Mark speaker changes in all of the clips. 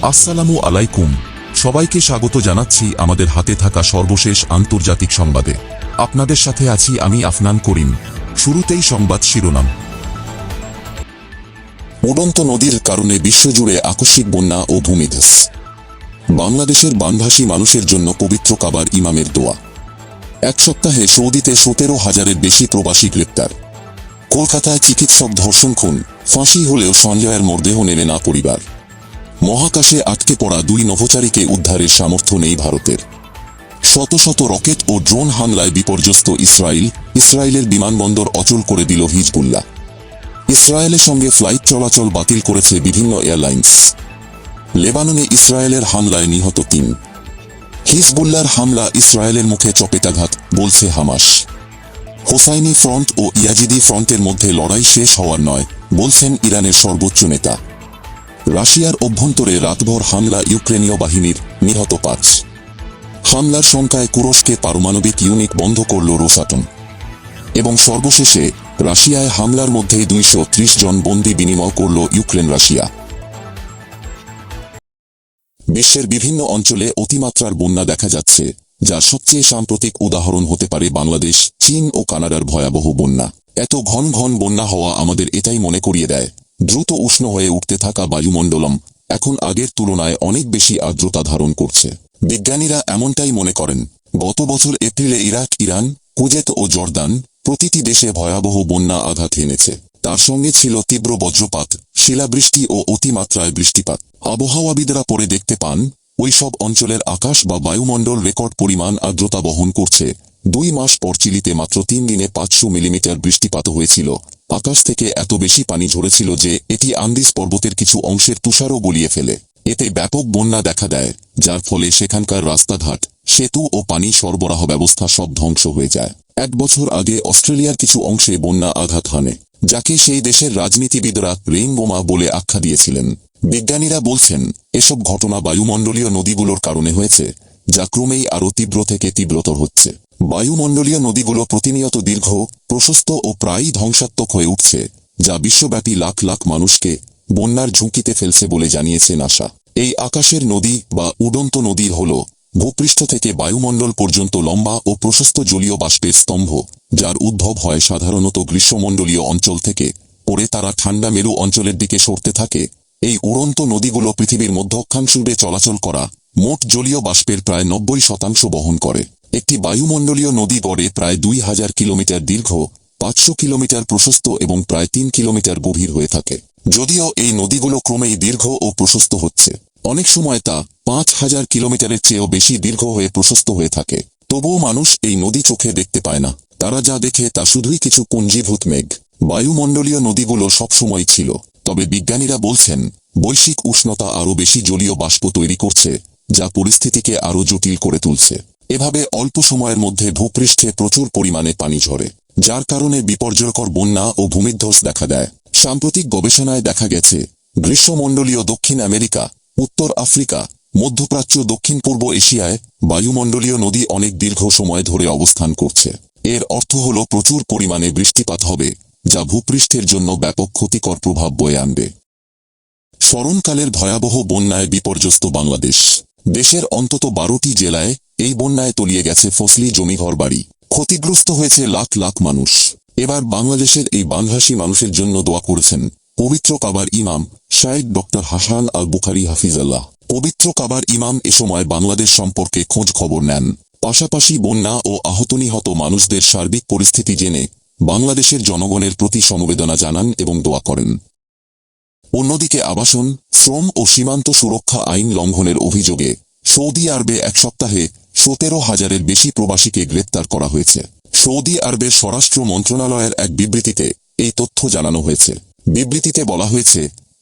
Speaker 1: আসসালামু আলাইকুম। সবাইকে স্বাগত জানাচ্ছি আমাদের হাতে থাকা সর্বশেষ আন্তর্জাতিক সংবাদে। আপনাদের সাথে আছি আমি আফনান করিম। শুরুতেই সংবাদ শিরোনাম। উড়ন্ত নদীর কারণে বিশ্বজুড়ে আকস্মিক বন্যা ও ভূমিধস। বাংলাদেশের বানভাসী মানুষের জন্য পবিত্র কাবার ইমামের দোয়া। এক সপ্তাহে সৌদিতে 17,000-এর বেশি প্রবাসী গ্রেপ্তার। কলকাতায় চিকিৎসক ধর্ষণ খুন, ফাঁসি হলেও সঞ্জয়ের মরদেহ নেবে না পরিবার। মহাকাশে আটকে পড়া 2 নভোচারীকে উদ্ধারের সামর্থ্য নেই ভারতের। শত শত রকেট ও ড্রোন হামলায় বিপর্যস্ত ইসরায়েলের বিমানবন্দর অচল করে দিল হিজবুল্লাহ। ইসরায়েলের সঙ্গে ফ্লাইট চলাচল বাতিল করেছে বিভিন্ন এয়ারলাইন্স। লেবাননে ইসরায়েলের হামলায় নিহত 3। হিজবুল্লাহর হামলা ইসরায়েলের মুখে চপেটাঘাত, বলছে হামাস। হোসাইনি ফ্রন্ট ও ইয়াজিদি ফ্রন্টের মধ্যে লড়াই শেষ হওয়ার নয়, বলছেন ইরানের সর্বোচ্চ নেতা। রাশিয়ার অভ্যন্তরে রাতভর হামলা ইউক্রেনীয় বাহিনীর, নিহত 5। হামলার শঙ্কায় কুরস্কে পারমাণবিক ইউনিট বন্ধ করল রোসাটম। এবং সর্বশেষে রাশিয়ায় হামলার মধ্যেই 230 জন বন্দী বিনিময় করল ইউক্রেন রাশিয়া। বিশ্বের বিভিন্ন অঞ্চলে অতিমাত্রার বন্যা দেখা যাচ্ছে, যার সবচেয়ে সাম্প্রতিক উদাহরণ হতে পারে বাংলাদেশ, চীন ও কানাডার ভয়াবহ বন্যা। এত ঘন ঘন বন্যা হওয়া আমাদের এটাই মনে করিয়ে দেয়, দ্রুত উষ্ণ হয়ে উঠতে থাকা বায়ুমণ্ডলম এখন আগের তুলনায় অনেক বেশি আর্দ্রতা ধারণ করছে। বিজ্ঞানীরা এমনটাই মনে করেন। গত বছর এপ্রিলে ইরাক, ইরান, কুয়েত ও জর্দান প্রতিটি দেশে ভয়াবহ বন্যা আঘাত এনেছে। তার সঙ্গে ছিল তীব্র বজ্রপাত, শিলাবৃষ্টি ও অতিমাত্রায় বৃষ্টিপাত। আবহাওয়াবিদরা পরে দেখতে পান, ওই সব অঞ্চলের আকাশ বা বায়ুমণ্ডল রেকর্ড পরিমাণ আর্দ্রতা বহন করছে। 2 মাস পর চিলিতে মাত্র 3 দিনে 500 মিলিমিটার বৃষ্টিপাত হয়েছিল। আকাশ থেকে এত বেশি পানি ঝরেছিল যে এটি আন্দিজ পর্বতের কিছু অংশের তুষারও গলিয়ে ফেলে। এতে ব্যাপক বন্যা দেখা দেয়, যার ফলে সেখানকার রাস্তাঘাট, সেতু ও পানি সরবরাহ ব্যবস্থা সব ধ্বংস হয়ে যায়। 1 বছর আগে অস্ট্রেলিয়ার কিছু অংশে বন্যা আঘাত হানে, যাকে সেই দেশের রাজনীতিবিদরা রেইনবোমা বলে আখ্যা দিয়েছিলেন। বিজ্ঞানীরা বলছেন, এসব ঘটনা বায়ুমণ্ডলীয় নদীগুলোর কারণে হয়েছে, যা ক্রমেই আরও তীব্র থেকে তীব্রতর হচ্ছে। বায়ুমণ্ডলীয় নদীগুলো প্রতিনিয়ত দীর্ঘ, প্রশস্ত ও প্রায়ই ধ্বংসাত্মক হয়ে উঠছে, যা বিশ্বব্যাপী লাখ লাখ মানুষকে বন্যার ঝুঁকিতে ফেলছে বলে জানিয়েছে নাসা। এই আকাশের নদী বা উড়ন্ত নদী হল ভূপৃষ্ঠ থেকে বায়ুমণ্ডল পর্যন্ত লম্বা ও প্রশস্ত জলীয় বাষ্পের স্তম্ভ, যার উদ্ভব হয় সাধারণত গ্রীষ্মমণ্ডলীয় অঞ্চল থেকে, পরে তারা ঠান্ডা মেরু অঞ্চলের দিকে সরতে থাকে। এই উড়ন্ত নদীগুলো পৃথিবীর মধ্যক্ষাংশে চলাচল করা মোট জলীয় বাষ্পের প্রায় 90% বহন করে। একটি বায়ুমণ্ডলীয় নদী গড়ে প্রায় 2000 কিলোমিটার দীর্ঘ, 500 কিলোমিটার প্রশস্ত এবং প্রায় 3 কিলোমিটার গভীর হয়ে থাকে। যদিও এই নদীগুলো ক্রমেই দীর্ঘ ও প্রশস্ত হচ্ছে, অনেক সময় তা 5000 কিলোমিটারের চেয়েও বেশি দীর্ঘ হয়ে প্রশস্ত হয়ে থাকে, তবুও মানুষ এই নদী চোখে দেখতে পায় না। তারা যা দেখে তা শুধুই কিছু পুঞ্জীভূত মেঘ। বায়ুমণ্ডলীয় নদীগুলো সবসময় ছিল, তবে বিজ্ঞানীরা বলছেন, বৈশ্বিক উষ্ণতা আরও বেশি জলীয় বাষ্প তৈরি করছে, যা পরিস্থিতিকে আরও জটিল করে তুলছে। এভাবে অল্প সময়ের মধ্যে ভূপৃষ্ঠে প্রচুর পরিমাণে পানি ঝরে, যার কারণে বিপর্যয়কর বন্যা ও ভূমিধ্বস দেখা দেয়। সাম্প্রতিক গবেষণায় দেখা গেছে, গ্রীষ্মমণ্ডলীয় দক্ষিণ আমেরিকা, উত্তর আফ্রিকা, মধ্যপ্রাচ্য, দক্ষিণ পূর্ব এশিয়ায় বায়ুমণ্ডলীয় নদী অনেক দীর্ঘ সময় ধরে অবস্থান করছে। এর অর্থ হল প্রচুর পরিমাণে বৃষ্টিপাত হবে, যা ভূপৃষ্ঠের জন্য ব্যাপক ক্ষতিকর প্রভাব বয়ে আনবে। স্মরণকালের ভয়াবহ বন্যায় বিপর্যস্ত বাংলাদেশ। দেশের অন্তত 12টি জেলায় এই বন্যায় তলিয়ে গেছে ফসলি জমিঘর বাড়ি, ক্ষতিগ্রস্ত হয়েছে লাখ লাখ মানুষ। এবার বাংলাদেশের এই বানভাসী মানুষের জন্য দোয়া করেছেন পবিত্র কাবার ইমাম শায়েখ ডক্টর হাসান আল বুখারী হাফিজাল্লাহ। পবিত্র কাবার ইমাম এ সময় বাংলাদেশ সম্পর্কে খোঁজ খবর নেন, পাশাপাশি বন্যা ও নিহত মানুষদের সার্বিক পরিস্থিতি জেনে বাংলাদেশের জনগণের প্রতি সমবেদনা জানান এবং দোয়া করেন। অন্যদিকে আবাসন, শ্রম ও সীমান্ত সুরক্ষা আইন লঙ্ঘনের অভিযোগে সৌদি আরবে 1 সপ্তাহে 17,000-এর বেশি প্রবাসীকে গ্রেপ্তার করা হয়েছে। সৌদি আরবের স্বরাষ্ট্র মন্ত্রণালয়ের এক বিবৃতিতে এই তথ্য জানানো হয়েছে। বিবৃতিতে বলা হয়েছে,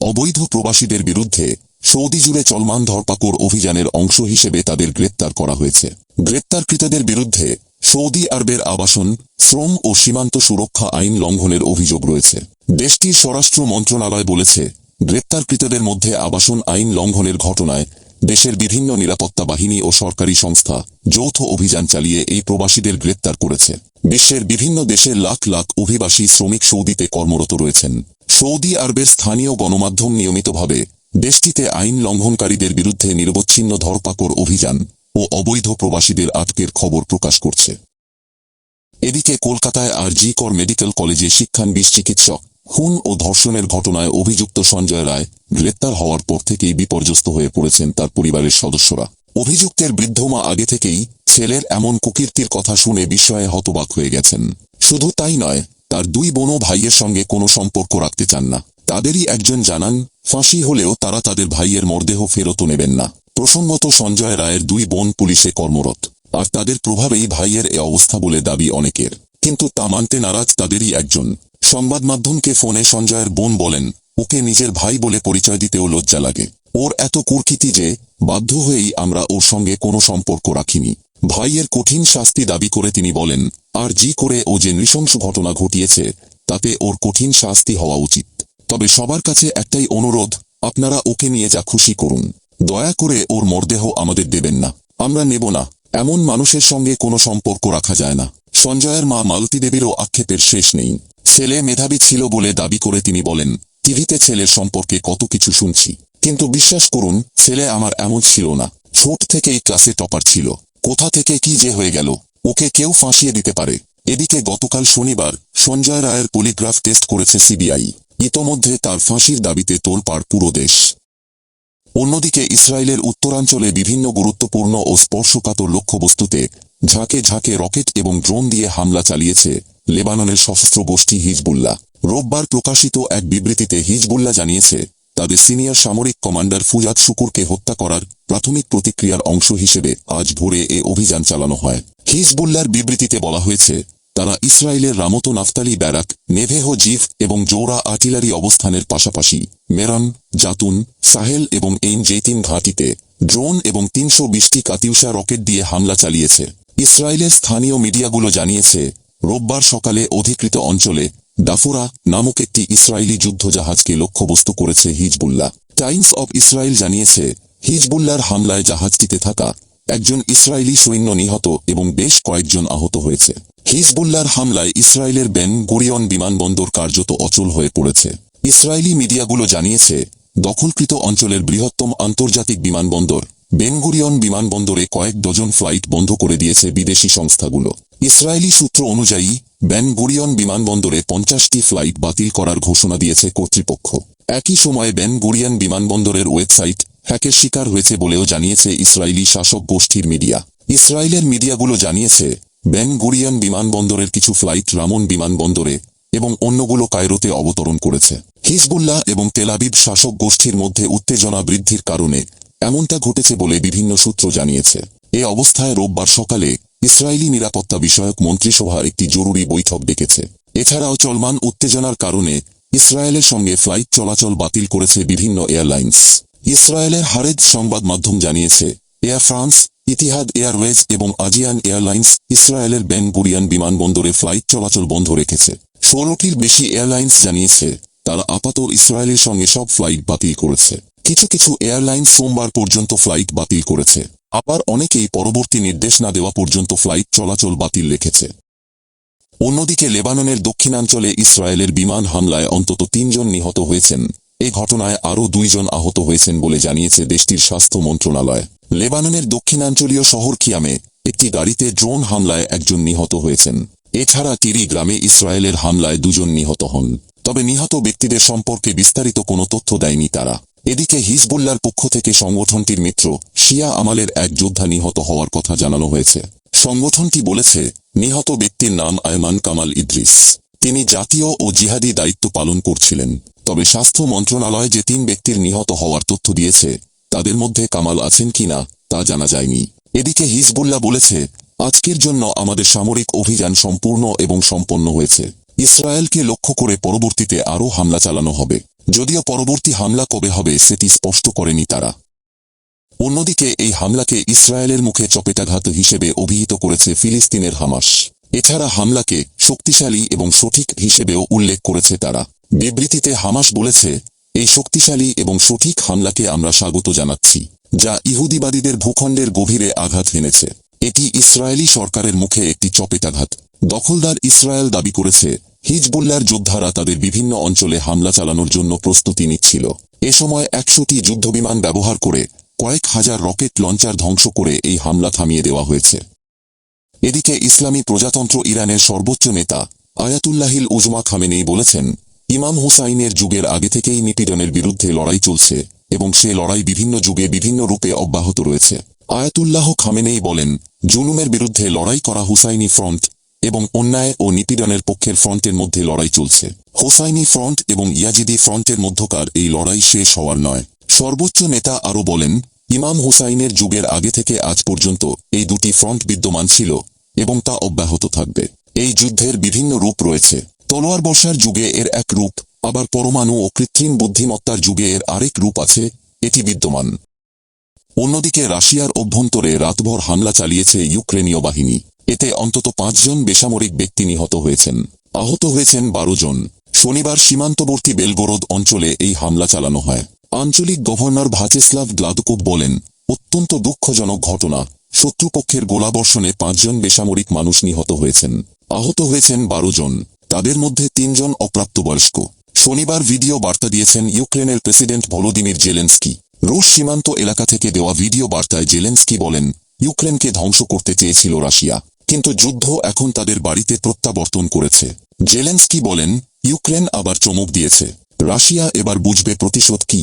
Speaker 1: অবৈধ প্রবাসীদের বিরুদ্ধে সৌদি জুড়ে চলমান ধরপাকড় অভিযানের অংশ হিসেবে তাদের গ্রেপ্তার করা হয়েছে। গ্রেপ্তারকৃতদের বিরুদ্ধে সৌদি আরবের আবাসন, শ্রম ও সীমান্ত সুরক্ষা আইন লঙ্ঘনের অভিযোগ রয়েছে। দেশটির স্বরাষ্ট্র মন্ত্রণালয় বলেছে, গ্রেপ্তারকৃতদের মধ্যে আবাসন আইন লঙ্ঘনের ঘটনায় দেশের বিভিন্ন নিরাপত্তা বাহিনী ও সরকারি সংস্থা যৌথ অভিযান চালিয়ে এই প্রবাসীদের গ্রেপ্তার করেছে। বিশ্বের বিভিন্ন দেশের লাখ লাখ অভিবাসী শ্রমিক সৌদিতে কর্মরত রয়েছেন। সৌদি আরবের স্থানীয় গণমাধ্যম নিয়মিতভাবে দেশটিতে আইন লঙ্ঘনকারীদের বিরুদ্ধে নিরবচ্ছিন্ন ধরপাকড় অভিযান ও অবৈধ প্রবাসীদের আটকের খবর প্রকাশ করছে। এদিকে কলকাতায় আর.জি. কর মেডিকেল কলেজে শিক্ষানবিশ চিকিৎসক খুন ও ধর্ষণের ঘটনায় অভিযুক্ত সঞ্জয় রায় গ্রেপ্তার হওয়ার পর থেকেই বিপর্যস্ত হয়ে পড়েছেন তার পরিবারের সদস্যরা। অভিযুক্তের বৃদ্ধ মা আগে থেকেই ছেলের এমন কুকীর্তির কথা শুনে বিস্ময়ে হতবাক হয়ে গেছেন। শুধু তাই নয়, তার দুই বোনও ভাইয়ের সঙ্গে কোনো সম্পর্ক রাখতে চান না। তাদেরই একজন জানান, ফাঁসি হলেও তারা তাদের ভাইয়ের মরদেহ ফেরত নেবেন না। প্রসঙ্গত সঞ্জয় রায়ের দুই বোন পুলিশে কর্মরত, আর তাদের প্রভাবেই ভাইয়ের এ অবস্থা বলে দাবি অনেকের। কিন্তু তা মানতে নারাজ তাদেরই একজন। সংবাদ মাধ্যমকে ফোনে সঞ্জয়ের বোন বলেন, ওকে নিজের ভাই বলে পরিচয় দিতেও লজ্জা লাগে। ওর এত কুর্কিতি যে বাধ্য হয়েই আমরা ওর সঙ্গে কোনো সম্পর্ক রাখিনি। ভাইয়ের কঠিন শাস্তি দাবি করে তিনি বলেন, আর.জি. করে ও যে নৃশংস ঘটনা ঘটিয়েছে তাতে ওর কঠিন শাস্তি হওয়া উচিত। তবে সবার কাছে একটাই অনুরোধ, আপনারা ওকে নিয়ে যা খুশি করুন, দয়া করে ওর মরদেহ আমাদের দেবেন না, আমরা নেব না। এমন মানুষের সঙ্গে কোনো সম্পর্ক রাখা যায় না। সঞ্জয়ের মা মালতী দেবীরও আক্ষেপের শেষ নেই। ছেলে মেধাবী ছিল বলে দাবি করে তিনি বলেন, টিভিতে ছেলের সম্পর্কে কত কিছু শুনছি, কিন্তু বিশ্বাস করুন ছেলে আমার এমন ছিল না। ছোট থেকেই ক্লাসে টপার ছিল। কোথা থেকে কি যে হয়ে গেল, ওকে কেউ ফাঁসিয়ে দিতে পারে। এদিকে গতকাল শনিবার সঞ্জয় রায়ের পলিগ্রাফ টেস্ট করেছে সিবিআই। ইতোমধ্যে তার ফাঁসির দাবিতে তোলপাড় পুরো দেশ। অন্যদিকে ইসরায়েলের উত্তরাঞ্চলে বিভিন্ন গুরুত্বপূর্ণ ও স্পর্শকাতর লক্ষ্যবস্তুতে ঝাঁকে ঝাঁকে রকেট এবং ড্রোন দিয়ে হামলা চালিয়েছে লেবাননের সশস্ত্র গোষ্ঠী হিজবুল্লাহ। রোববার প্রকাশিত এক বিবৃতিতে হিজবুল্লাহ জানিয়েছে, তাদের সিনিয়র সামরিক কমান্ডার ফুয়াদ শুকুরকে হত্যা করার প্রাথমিক প্রতিক্রিয়ার অংশ হিসেবে আজ ভোরে এ অভিযান চালানো হয়। হিজবুল্লাহর বিবৃতিতে বলা হয়েছে, তারা ইসরায়েলের রামত নাফতালি ব্যারাক, নেভেহ জিভ এবং জোরা আর্টিলারি অবস্থানের পাশাপাশি মেরন, জাতুন, সাহেল এবং এইন জেতিন ঘাঁটিতে ড্রোন এবং ৩২০টি কাতিউশা রকেট দিয়ে হামলা চালিয়েছে। ইসরায়েলের স্থানীয় মিডিয়াগুলো জানিয়েছে, রোববার সকালে অধিকৃত অঞ্চলে ডাফোরা নামক একটি ইসরায়েলি যুদ্ধজাহাজকে লক্ষ্যবস্তু করেছে হিজবুল্লাহ। টাইমস অব ইসরায়েল জানিয়েছে, হিজবুল্লাহর হামলায় জাহাজটিতে থাকা একজন ইসরায়েলি সৈন্য নিহত এবং বেশ কয়েকজন আহত হয়েছে। হিজবুল্লাহর হামলায় ইসরায়েলের বেন গুরিয়ন বিমানবন্দর কার্যত অচল হয়ে পড়েছে। ইসরায়েলি মিডিয়াগুলো জানিয়েছে, দখলকৃত অঞ্চলের বৃহত্তম আন্তর্জাতিক বিমানবন্দর বেন গুরিয়ন বিমানবন্দরে কয়েক ডজন ফ্লাইট বন্ধ করে দিয়েছে বিদেশি সংস্থাগুলো। ইসরায়েলি সূত্র অনুযায়ী বেন গুরিয়ন বিমানবন্দরে 50টি ফ্লাইট বাতিল করার ঘোষণা দিয়েছে কর্তৃপক্ষ। একই সময়ে বেন গুরিয়ন বিমানবন্দরের ওয়েবসাইট হ্যাকের শিকার হয়েছে বলেও জানিয়েছে ইসরায়েলি শাসক গোষ্ঠীর মিডিয়া। ইসরায়েলের মিডিয়াগুলো জানিয়েছে, বেন গুরিয়ন বিমানবন্দরের কিছু ফ্লাইট রামন বিমানবন্দরে এবং অন্যগুলো কায়রোতে অবতরণ করেছে। হিজবুল্লাহ এবং তেল আবিব শাসক গোষ্ঠীর মধ্যে উত্তেজনা বৃদ্ধির কারণে এমনটা ঘটেছে বলে বিভিন্ন সূত্র জানিয়েছে। এ অবস্থায় রোববার সকালে ইসরায়েলি নিরাপত্তা বিষয়ক মন্ত্রিসভা একটি জরুরি বৈঠক ডেকেছে। এছাড়াও চলমান উত্তেজনার কারণে ইসরায়েলের সঙ্গে ফ্লাইট চলাচল বাতিল করেছে বিভিন্ন এয়ারলাইন্স। ইসরায়েলের হারেজ সংবাদ মাধ্যম জানিয়েছে, এয়ার ফ্রান্স, ইতিহাদ এয়ারওয়েজ এবং আজিয়ান এয়ারলাইন্স ইসরায়েলের বেন গুরিয়ন বিমানবন্দরে ফ্লাইট চলাচল বন্ধ রেখেছে। 16টির বেশি এয়ারলাইন্স জানিয়েছে, তারা আপাতত ইসরায়েলের সঙ্গে সব ফ্লাইট বাতিল করেছে। কিছু কিছু এয়ারলাইন্স সোমবার পর্যন্ত ফ্লাইট বাতিল করেছে, আবার অনেকেই পরবর্তী নির্দেশ না দেওয়া পর্যন্ত ফ্লাইট চলাচল বাতিল রেখেছে। অন্যদিকে লেবাননের দক্ষিণাঞ্চলে ইসরায়েলের বিমান হামলায় অন্তত 3 জন নিহত হয়েছেন। এ ঘটনায় আরও 2 জন আহত হয়েছেন বলে জানিয়েছে দেশটির স্বাস্থ্য মন্ত্রণালয়। লেবাননের দক্ষিণাঞ্চলীয় শহর খিয়ামে একটি গাড়িতে ড্রোন হামলায় 1 জন নিহত হয়েছেন। এছাড়া তিরি গ্রামে ইসরায়েলের হামলায় 2 জন নিহত হন। তবে নিহত ব্যক্তিদের সম্পর্কে বিস্তারিত কোনো তথ্য দেয়নি তারা। এদিকে হিজবুল্লাহর পক্ষ থেকে সংগঠনটির মিত্র শিয়া আমালের এক যোদ্ধা নিহত হওয়ার কথা জানানো হয়েছে। সংগঠনটি বলেছে, নিহত ব্যক্তির নাম আয়মান কামাল ইদ্রিস। তিনি জাতীয় ও জিহাদি দায়িত্ব পালন করছিলেন। তবে স্বাস্থ্য মন্ত্রণালয় যে 3 ব্যক্তির নিহত হওয়ার তথ্য দিয়েছে, তাদের মধ্যে কামাল আছেন কিনা তা জানা যায়নি। এদিকে হিজবুল্লাহ বলেছে, আজকের জন্য আমাদের সামরিক অভিযান সম্পূর্ণ এবং সম্পন্ন হয়েছে। ইসরায়েলকে লক্ষ্য করে পরবর্তীতে আরও হামলা চালানো হবে। যদিও পরবর্তী হামলা কবে হবে সেটি স্পষ্ট করেনি তারা। অন্যদিকে এই হামলাকে ইসরায়েলের মুখে চপেটাঘাত হিসেবে অভিহিত করেছে ফিলিস্তিনের হামাস। এছাড়া হামলাকে শক্তিশালী এবং সঠিক হিসেবেও উল্লেখ করেছে তারা। বিবৃতিতে হামাস বলেছে, এই শক্তিশালী এবং সঠিক হামলাকে আমরা স্বাগত জানাচ্ছি, যা ইহুদিবাদীদের ভূখণ্ডের গভীরে আঘাত হেনেছে। এটি ইসরায়েলি সরকারের মুখে একটি চপেটাঘাত। দখলদার ইসরায়েল দাবি করেছে, হিজবুল্লাহর যোদ্ধারা তাদের বিভিন্ন অঞ্চলে হামলা চালানোর জন্য প্রস্তুতি নিচ্ছিল। এ সময় 100টি যুদ্ধবিমান ব্যবহার করে কয়েক হাজার রকেট লঞ্চার ধ্বংস করে এই হামলা থামিয়ে দেওয়া হয়েছে। এদিকে ইসলামী প্রজাতন্ত্র ইরানের সর্বোচ্চ নেতা আয়াতুল্লাহিল উজমা খামেনেই বলেছেন, ইমাম হুসাইনের যুগের আগে থেকেই নিপীড়নের বিরুদ্ধে লড়াই চলছে এবং সে লড়াই বিভিন্ন যুগে বিভিন্ন রূপে অব্যাহত রয়েছে। আয়াতুল্লাহ খামেনেই বলেন, জুলুমের বিরুদ্ধে লড়াই করা হুসাইনি ফ্রন্ট এবং অন্যায় ও নিপীড়নের পক্ষের ফ্রন্টের মধ্যে লড়াই চলছে। হুসাইনি ফ্রন্ট এবং ইয়াজিদি ফ্রন্টের মধ্যকার এই লড়াই শেষ হওয়ার নয়। সর্বোচ্চ নেতা আরও বলেন, ইমাম হুসাইনের যুগের আগে থেকে আজ পর্যন্ত এই দুটি ফ্রন্ট বিদ্যমান ছিল এবং তা অব্যাহত থাকবে। এই যুদ্ধের বিভিন্ন রূপ রয়েছে। তলোয়ার বর্ষার যুগে এর এক রূপ, আবার পরমাণু ও কৃত্রিম বুদ্ধিমত্তার যুগে এর আরেক রূপ আছে, এটি বিদ্যমান। অন্যদিকে রাশিয়ার অভ্যন্তরে রাতভর হামলা চালিয়েছে ইউক্রেনীয় বাহিনী। এতে অন্তত 5 জন বেসামরিক ব্যক্তি নিহত হয়েছেন। আহত হয়েছেন 12 জন। শনিবার সীমান্তবর্তী বেলগোরদ অঞ্চলে এই হামলা চালানো হয়। আঞ্চলিক গভর্নর ভাচেস্লাভ গ্লাদকোভ বলেন, অত্যন্ত দুঃখজনক ঘটনা, শত্রুপক্ষের গোলাবর্ষণে 5 জন বেসামরিক মানুষ নিহত হয়েছেন। আহত হয়েছেন 12 জন, তাদের মধ্যে 3 জন অপ্রাপ্তবয়স্ক। শনিবার ভিডিও বার্তা দিয়েছেন ইউক্রেনের প্রেসিডেন্ট ভলোদিমির জেলেনস্কি। রুশ সীমান্ত এলাকা থেকে দেওয়া ভিডিও বার্তায় জেলেনস্কি বলেন, ইউক্রেনকে ধ্বংস করতে চেয়েছিল রাশিয়া, কিন্তু যুদ্ধ এখন তাদের বাড়িতে প্রত্যাবর্তন করেছে। জেলেনস্কি বলেন, ইউক্রেন আবার চমক দিয়েছে, রাশিয়া এবার বুঝবে প্রতিশোধ কি।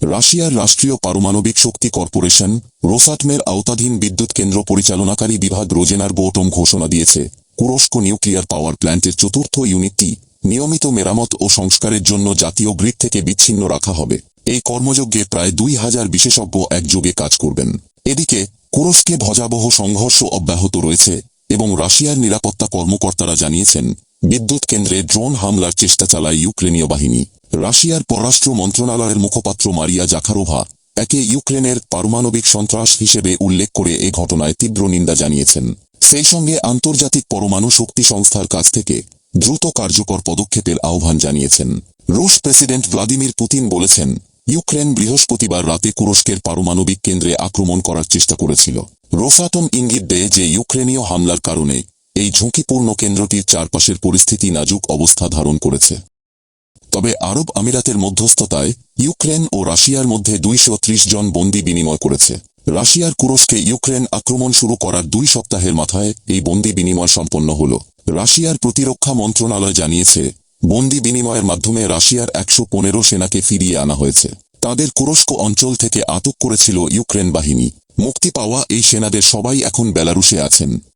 Speaker 1: রাশিয়ার রাষ্ট্রীয় পারমাণবিক শক্তি কর্পোরেশন রোসাটমের আওতাধীন বিদ্যুৎ কেন্দ্র পরিচালনাকারী বিভাগ রোজেনার বোটম ঘোষণা দিয়েছে, কুরস্ক নিউক্লিয়ার পাওয়ার প্ল্যান্টের 4র্থ ইউনিটটি নিয়মিত মেরামত ও সংস্কারের জন্য জাতীয় গ্রিড থেকে বিচ্ছিন্ন রাখা হবে। এই কর্মযজ্ঞে প্রায় 2000 বিশেষজ্ঞ একযোগে কাজ করবেন। এদিকে কুরস্কে ভয়াবহ সংঘর্ষ অব্যাহত রয়েছে এবং রাশিয়ার নিরাপত্তা কর্মকর্তারা জানিয়েছেন, বিদ্যুৎ কেন্দ্রে ড্রোন হামলার চেষ্টা চালায় ইউক্রেনীয় বাহিনী। রাশিয়ার পররাষ্ট্র মন্ত্রণালয়ের মুখপাত্র মারিয়া জাখারোভা একে ইউক্রেনের পারমাণবিক সন্ত্রাস হিসেবে উল্লেখ করে এ ঘটনায় তীব্র নিন্দা জানিয়েছেন। সেই সঙ্গে আন্তর্জাতিক পরমাণু শক্তি সংস্থার কাছ থেকে দ্রুত কার্যকর পদক্ষেপের আহ্বান জানিয়েছেন। রুশ প্রেসিডেন্ট ভ্লাদিমির পুতিন বলেছেন, ইউক্রেন বৃহস্পতিবার রাতে কুরস্কের পারমাণবিক কেন্দ্রে আক্রমণ করার চেষ্টা করেছিল। রোসাটম ইঙ্গিত দেয় যে ইউক্রেনীয় হামলার কারণে এই ঝুঁকিপূর্ণ কেন্দ্রটির চারপাশের পরিস্থিতি নাজুক অবস্থা ধারণ করেছে। তবে আরব আমিরাতের মধ্যস্থতায় ইউক্রেন ও রাশিয়ার মধ্যে 230 জন বন্দী বিনিময় করেছে। রাশিয়ার কুরস্কে ইউক্রেন আক্রমণ শুরু করার 2 সপ্তাহের মাথায় এই বন্দী বিনিময় সম্পন্ন হল। রাশিয়ার প্রতিরক্ষা মন্ত্রণালয় জানিয়েছে, বন্দী বিনিময়ের মাধ্যমে রাশিয়ার 115 সেনাকে ফিরিয়ে আনা হয়েছে। তাদের কুরস্ক অঞ্চল থেকে আটক করেছিল ইউক্রেন বাহিনী। মুক্তি পাওয়া এই সেনাদের সবাই এখন বেলারুশে আছেন।